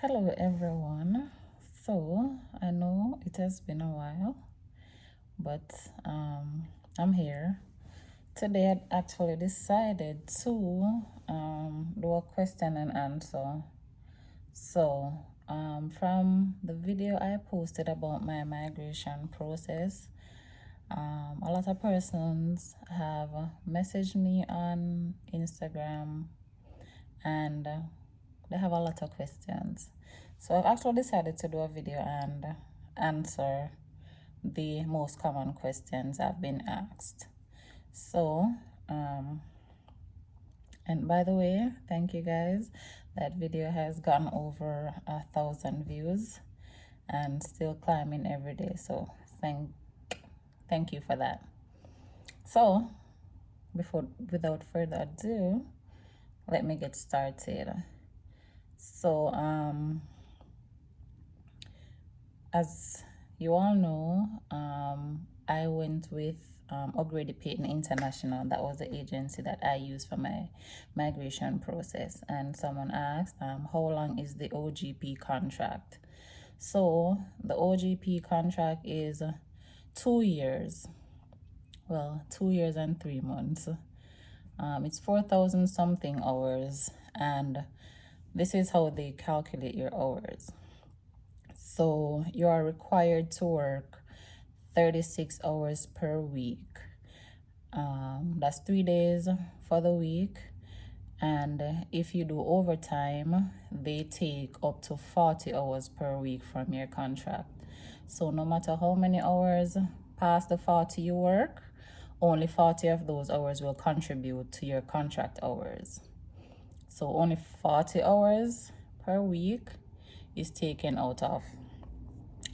Hello everyone. So I know it has been a while, but I'm here. Today I actually decided to do a question and answer. So from the video I posted about my migration process, a lot of persons have messaged me on Instagram and they have a lot of questions. So I've actually decided to do a video and answer the most common questions I've been asked. So, and by the way, thank you guys. That video has gone over 1,000 views and still climbing every day. So thank you for that. So, without further ado, let me get started. So, as you all know, I went with O'Grady Payton International. That was the agency that I used for my migration process. And someone asked, how long is the OGP contract? So the OGP contract is 2 years. Well, 2 years and 3 months. It's 4,000 something hours, and this is how they calculate your hours. So you are required to work 36 hours per week. That's 3 days for the week. And if you do overtime, they take up to 40 hours per week from your contract. So no matter how many hours past the 40 you work, only 40 of those hours will contribute to your contract hours. So only 40 hours per week is taken out of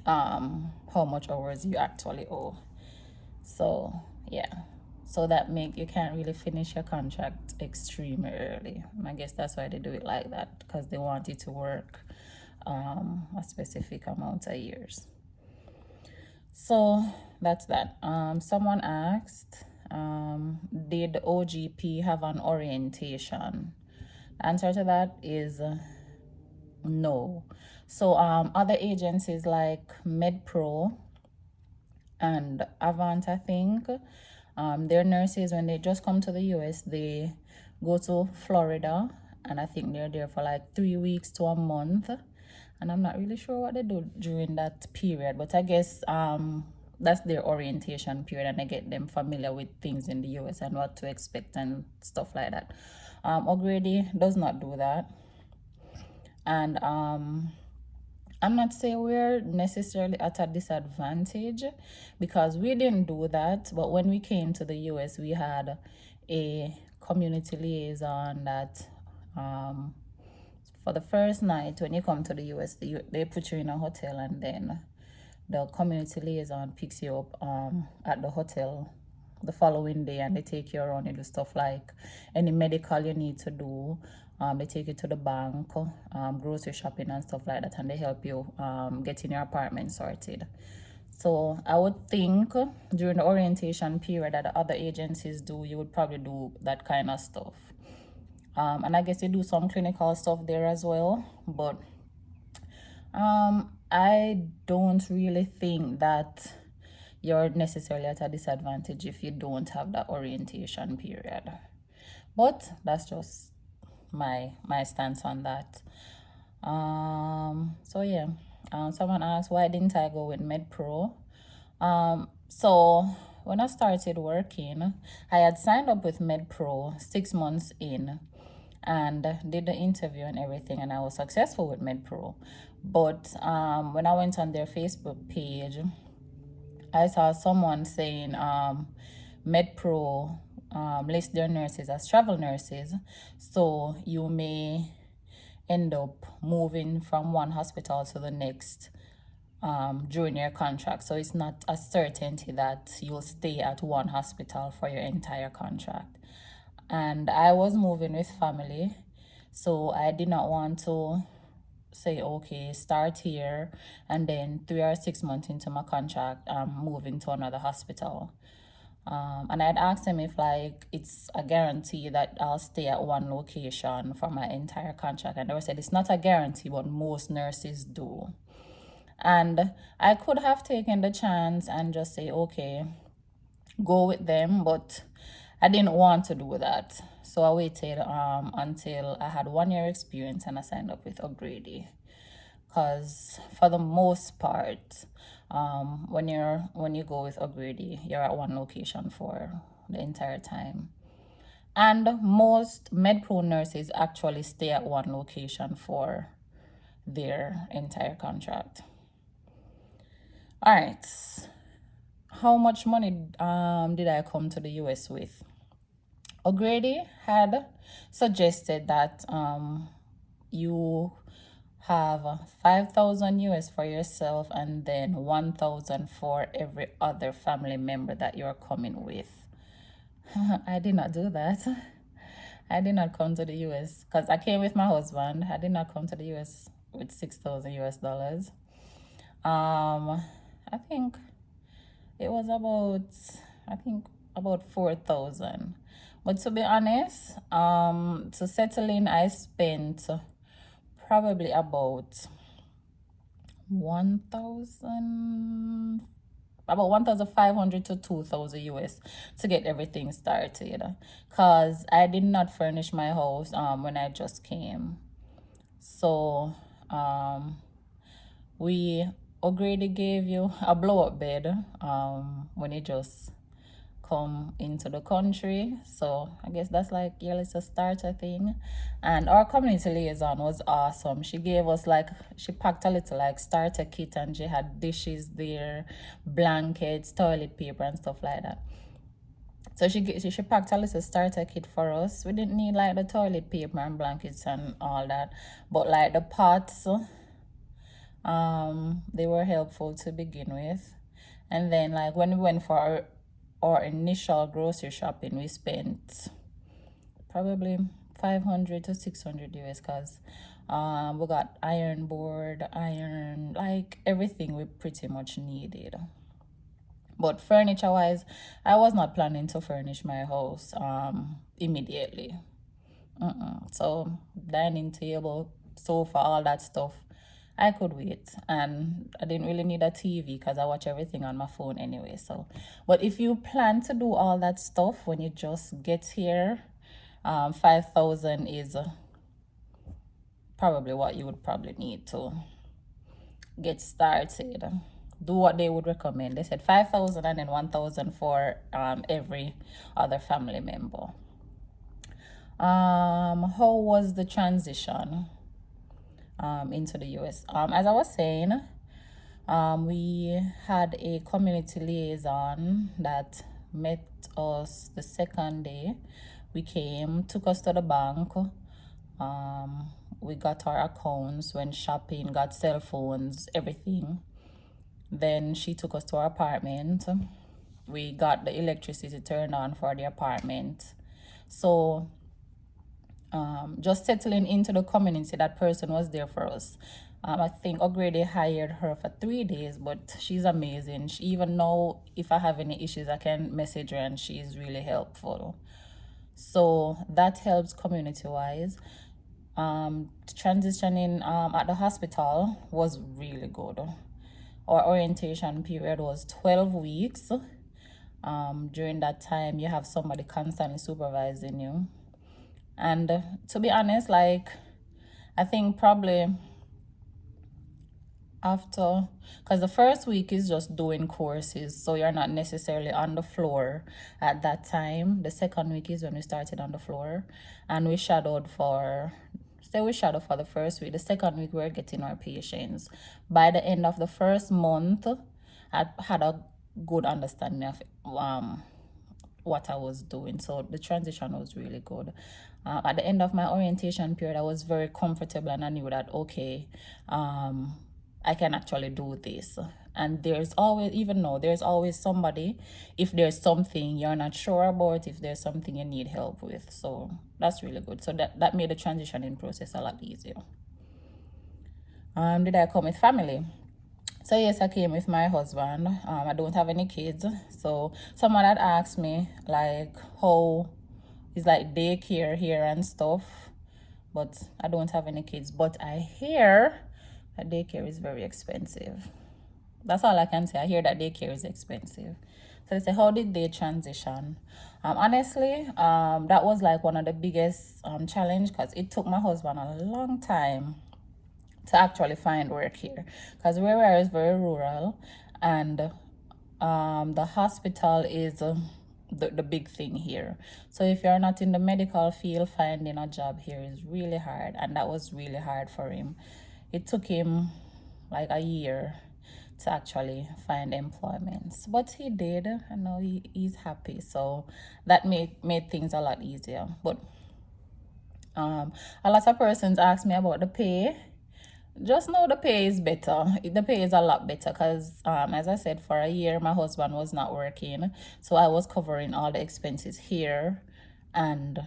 how much hours you actually owe. So yeah, so that make you can't really finish your contract extremely early. And I guess that's why they do it like that, because they want you to work a specific amount of years. So that's that. Someone asked, did OGP have an orientation? The answer to that is no. So other agencies like MedPro and Avant, I think, their nurses, when they just come to the US, they go to Florida, and I think they're there for like 3 weeks to a month. And I'm not really sure what they do during that period, but I guess that's their orientation period, and I get them familiar with things in the US and what to expect and stuff like that. O'Grady does not do that. And I'm not saying we're necessarily at a disadvantage, because we didn't do that. But when we came to the US, we had a community liaison that for the first night when you come to the US, they put you in a hotel, and then the community liaison picks you up at the hotel the following day, and they take you around and do stuff like any medical you need to do. They take you to the bank, grocery shopping and stuff like that, and they help you get in your apartment sorted. So I would think during the orientation period that the other agencies do, you would probably do that kind of stuff. And I guess you do some clinical stuff there as well, but I don't really think that you're necessarily at a disadvantage if you don't have that orientation period. But that's just my stance on that. So yeah, someone asked, why didn't I go with MedPro? So when I started working, I had signed up with MedPro 6 months in and did the interview and everything, and I was successful with MedPro. But when I went on their Facebook page, I saw someone saying MedPro list their nurses as travel nurses, so you may end up moving from one hospital to the next during your contract. So it's not a certainty that you'll stay at one hospital for your entire contract. And I was moving with family, so I did not want to say, okay, start here, and then 3 or 6 months into my contract, I'm moving to another hospital. And I'd asked him if like it's a guarantee that I'll stay at one location for my entire contract, and they said it's not a guarantee, but most nurses do. And I could have taken the chance and just say, okay, go with them, but I didn't want to do that. So I waited until I had 1 year experience and I signed up with O'Grady. Because for the most part, when you go with O'Grady, you're at one location for the entire time. And most MedPro nurses actually stay at one location for their entire contract. All right. How much money did I come to the US with? O'Grady had suggested that you have 5,000 US for yourself and then 1,000 for every other family member that you're coming with. I did not do that. I did not come to the US because I came with my husband. I did not come to the US with 6,000 US dollars. I think it was about 4,000. But to be honest, to settle in, I spent probably about 1,500 to 2,000 US to get everything started, because I did not furnish my house when I just came. So we O'Grady gave you a blow-up bed when you just come into the country. So I guess that's like your little starter thing. And our community liaison was awesome. She gave us she packed a little like starter kit, and she had dishes there, blankets, toilet paper and stuff like that. So she packed a little starter kit for us. We didn't need like the toilet paper and blankets and all that, but like the pots, they were helpful to begin with. And then like when we went for our initial grocery shopping, we spent probably 500 to 600 US, because we got iron board, like everything we pretty much needed. But furniture wise, I was not planning to furnish my house immediately. So dining table, sofa, all that stuff, I could wait. And I didn't really need a TV because I watch everything on my phone anyway. So, but if you plan to do all that stuff when you just get here, 5,000 is probably what you would probably need to get started. Do what they would recommend. They said 5,000 and then 1,000 for every other family member. How was the transition into the US? As I was saying, we had a community liaison that met us the second day. We came, took us to the bank. We got our accounts, went shopping, got cell phones, everything. Then she took us to our apartment. We got the electricity turned on for the apartment. So just settling into the community, that person was there for us. I think O'Grady hired her for 3 days, but she's amazing. She even know if I have any issues, I can message her, and she's really helpful. So that helps community-wise. Transitioning at the hospital was really good. Our orientation period was 12 weeks. During that time, you have somebody constantly supervising you. And to be honest, like, I think probably after, because the first week is just doing courses, so you're not necessarily on the floor at that time. The second week is when we started on the floor, and we shadowed for the first week. The second week, we were getting our patients. By the end of the first month, I had a good understanding of what I was doing. So the transition was really good. At the end of my orientation period, I was very comfortable, and I knew that, okay, I can actually do this. And there's always somebody, if there's something you're not sure about, if there's something you need help with. So that's really good. So that made the transitioning process a lot easier. Did I come with family? So yes, I came with my husband. I don't have any kids. So someone had asked me like how is like daycare here and stuff, but I don't have any kids. But I hear that daycare is very expensive. That's all I can say. I hear that daycare is expensive. So they say, how did they transition? Honestly, that was like one of the biggest challenge, because it took my husband a long time to actually find work here, because where we are is very rural, and the hospital is the big thing here. So if you're not in the medical field, finding a job here is really hard, and that was really hard for him. It took him like a year to actually find employment, but he did, and now he's happy. So that made things a lot easier. But a lot of persons ask me about the pay. Just know the pay is better. The pay is a lot better, because as I said, for a year my husband was not working, so I was covering all the expenses here and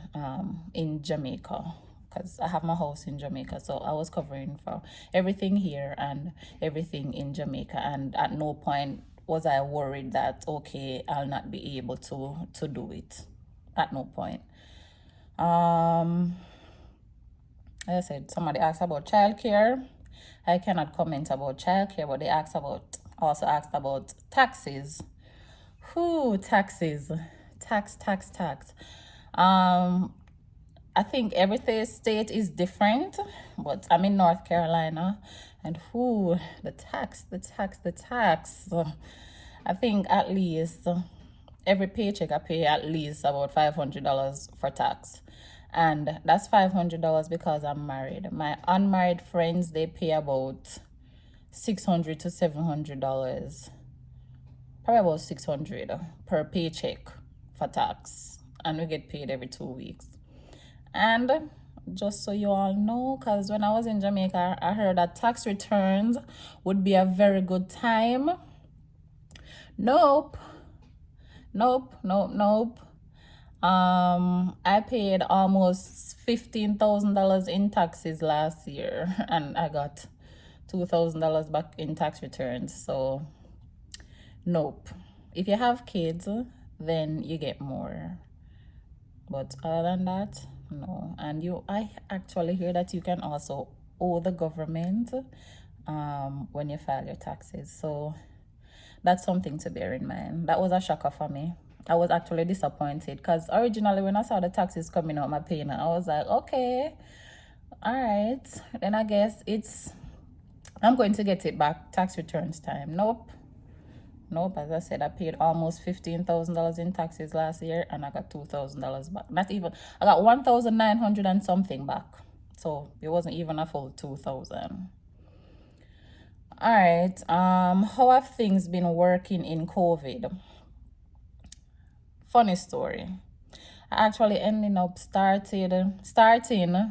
in Jamaica, because I have my house in Jamaica. So I was covering for everything here and everything in Jamaica, and at no point was I worried that okay, I'll not be able to do it. At no point. As I said, somebody asked about childcare. I cannot comment about childcare, but they also asked about taxes. Who taxes? Tax. I think every state is different, but I'm in North Carolina, and the tax. I think at least every paycheck I pay at least about $500 for tax. And that's $500 because I'm married. My unmarried friends, they pay about $600 to $700, probably about $600 per paycheck for tax, and we get paid every 2 weeks. And just so you all know, because when I was in Jamaica, I heard that tax returns would be a very good time. Nope. I paid almost $15,000 in taxes last year, and I got $2,000 back in tax returns. So nope. If you have kids, then you get more, but other than that, no. And I actually hear that you can also owe the government when you file your taxes. So that's something to bear in mind. That was a shocker for me. I was actually disappointed, because originally when I saw the taxes coming out my payment, I was like, okay, all right, then I guess I'm going to get it back tax returns time. Nope. As I said, I paid almost $15,000 in taxes last year, and I got $2,000 back. Not even, I got 1,900 and something back. So it wasn't even a full 2,000. All right. How have things been working in COVID? Funny story. I actually ended up starting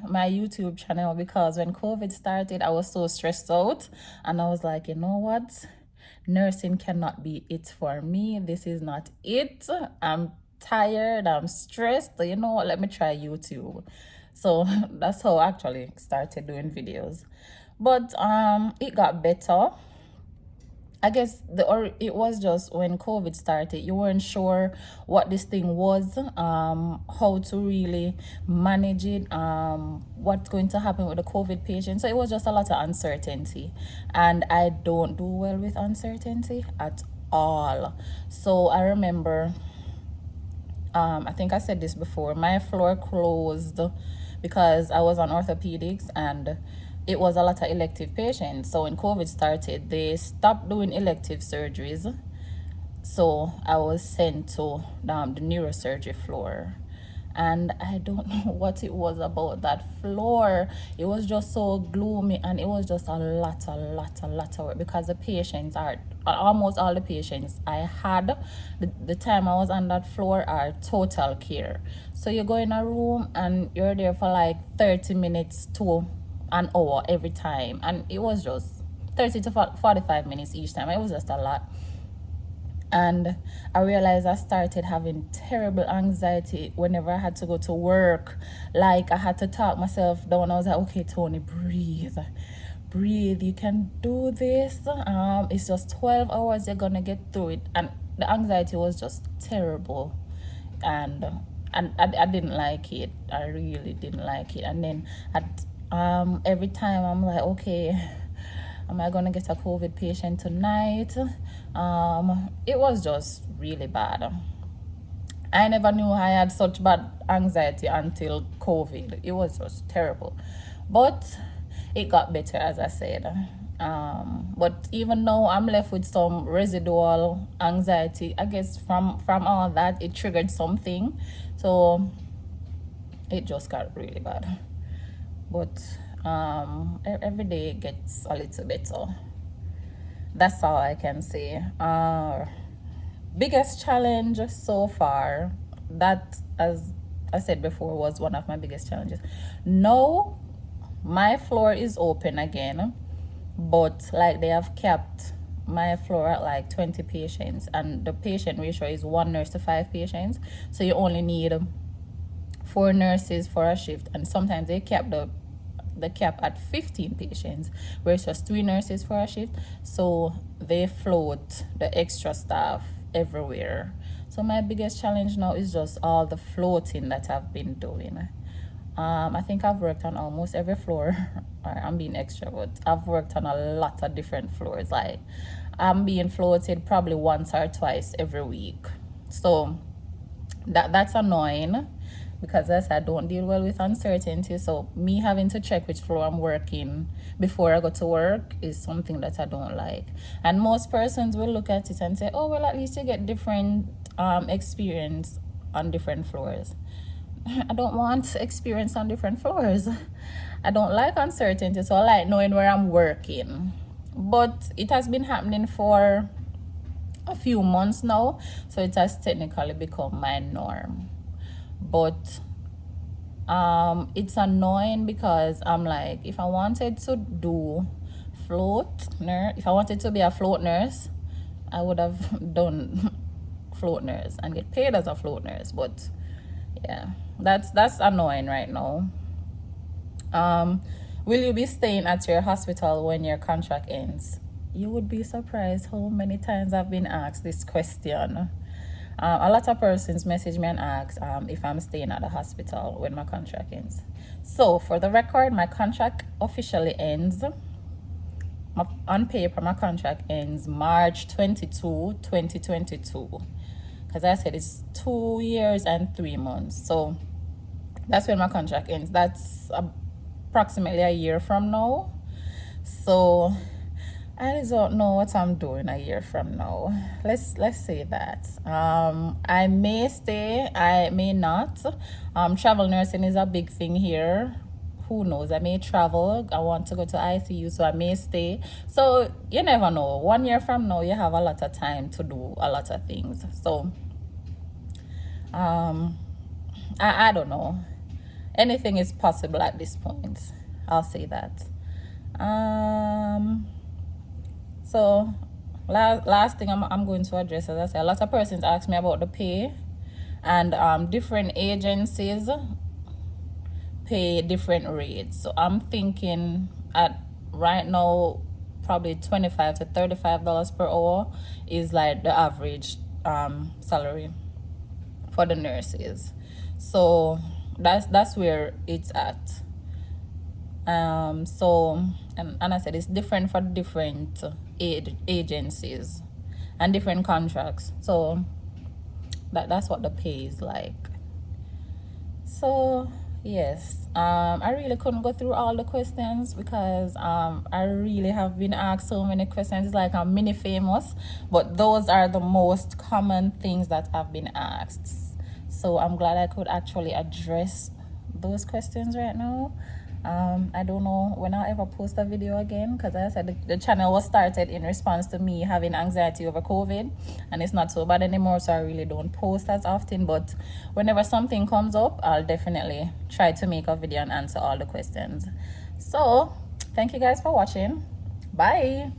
my YouTube channel, because when COVID started, I was so stressed out, and I was like, you know what? Nursing cannot be it for me. This is not it. I'm tired. I'm stressed. You know what? Let me try YouTube. So that's how I actually started doing videos. But it got better. I guess it was just when COVID started, you weren't sure what this thing was, how to really manage it, what's going to happen with the COVID patient. So it was just a lot of uncertainty, and I don't do well with uncertainty at all. So I remember, I think I said this before, my floor closed because I was on orthopedics, and it was a lot of elective patients. So when COVID started, they stopped doing elective surgeries. So I was sent to the neurosurgery floor. And I don't know what it was about that floor. It was just so gloomy, and it was just a lot of work, because the patients are, almost all the patients I had the time I was on that floor are total care. So you go in a room and you're there for like 30 minutes to an hour every time, and it was just 30 to 45 minutes each time. It was just a lot. And I realized I started having terrible anxiety whenever I had to go to work. Like, I had to talk myself down. I was like, okay, Tony, breathe. breathe, you can do this. It's just 12 hours, you're gonna get through it. And the anxiety was just terrible, and I didn't like it. I really didn't like it. And then every time I'm like, okay, am I gonna get a COVID patient tonight? It was just really bad. I never knew I had such bad anxiety until COVID. It was just terrible. But it got better, as I said. But even though I'm left with some residual anxiety, I guess from all that, it triggered something. So it just got really bad. But every day it gets a little better. That's all I can say. Biggest challenge so far, that, as I said before, was one of my biggest challenges. No, my floor is open again, but like they have kept my floor at like 20 patients, and the patient ratio is 1 nurse to 5 patients, so you only need 4 nurses for a shift. And sometimes they kept the cap at 15 patients, where it's just 3 nurses for a shift, so they float the extra staff everywhere. So my biggest challenge now is just all the floating that I've been doing. I think I've worked on almost every floor. I'm being extra, but I've worked on a lot of different floors. Like, I'm being floated probably once or twice every week. So that's annoying, because as I don't deal well with uncertainty. So me having to check which floor I'm working before I go to work is something that I don't like. And most persons will look at it and say, oh, well, at least you get different experience on different floors. I don't want experience on different floors. I don't like uncertainty, so I like knowing where I'm working. But it has been happening for a few months now, so it has technically become my norm. But it's annoying, because I'm like, if I wanted to do float nurse, if I wanted to be a float nurse, I would have done float nurse and get paid as a float nurse. But yeah, that's annoying right now. Will you be staying at your hospital when your contract ends? You would be surprised how many times I've been asked this question. A lot of persons message me and ask if I'm staying at the hospital when my contract ends. So for the record, my contract officially ends, on paper, my contract ends March 22, 2022. Because I said it's 2 years and 3 months. So that's when my contract ends. That's approximately a year from now. So I don't know what I'm doing a year from now. Let's say that. I may stay, I may not. Travel nursing is a big thing here. Who knows? I may travel. I want to go to ICU, so I may stay. So you never know. 1 year from now, you have a lot of time to do a lot of things. So I don't know. Anything is possible at this point. I'll say that. So last thing I'm going to address, as I said, a lot of persons ask me about the pay, and different agencies pay different rates. So I'm thinking at right now probably $25 to $35 per hour is like the average salary for the nurses. So that's where it's at. So and I said it's different for different agencies and different contracts. So that's what the pay is like. So yes, I really couldn't go through all the questions, because I really have been asked so many questions. It's like I'm mini famous, but those are the most common things that I've been asked. So I'm glad I could actually address those questions right now. I don't know when I'll ever post a video again, because as I said, the channel was started in response to me having anxiety over COVID, and it's not so bad anymore, so I really don't post as often. But whenever something comes up, I'll definitely try to make a video and answer all the questions. So thank you guys for watching. Bye.